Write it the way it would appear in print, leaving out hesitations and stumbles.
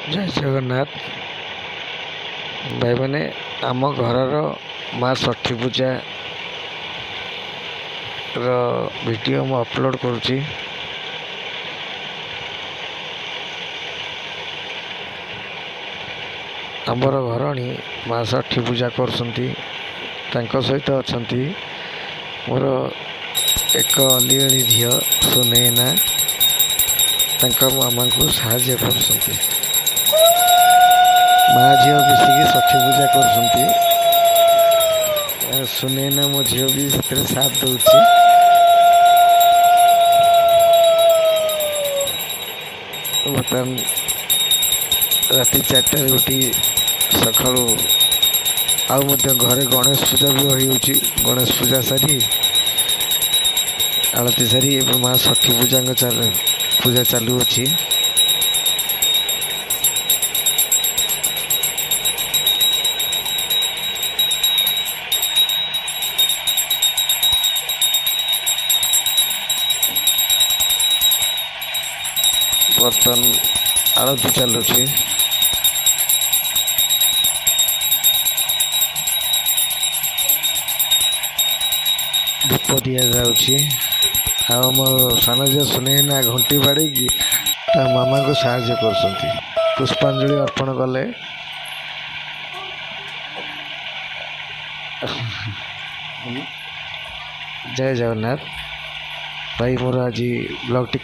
जय जगन्नाथ भाई मैंने आम घर माँ षठी पूजा वीडियो मु अपलोड करुँची। आमर घरणी माँ षठी पूजा कर सहित अच्छा मोर एक अलिअली झील सुनैना मामा को साहाଯ୍य कर माँ झील मिसिकी षठी पूजा कर सुनैना मो झील भी साथ दौची। बर्तमान राति 4टार उठी सका घरे गणेश पूजा भी होती। गणेश पूजा सारी आलती सारी माँ षठी पूजा चालू अच्छी। बर्तन आलती चलुची। धूप दि जाऊँगी आम सान झील सुनैना घंटी बाड़ी मामा को साहाଯ୍य कर पुष्पांजलि अर्पण कले। जय जगन्नाथ भाई मोर आज ब्लॉग टी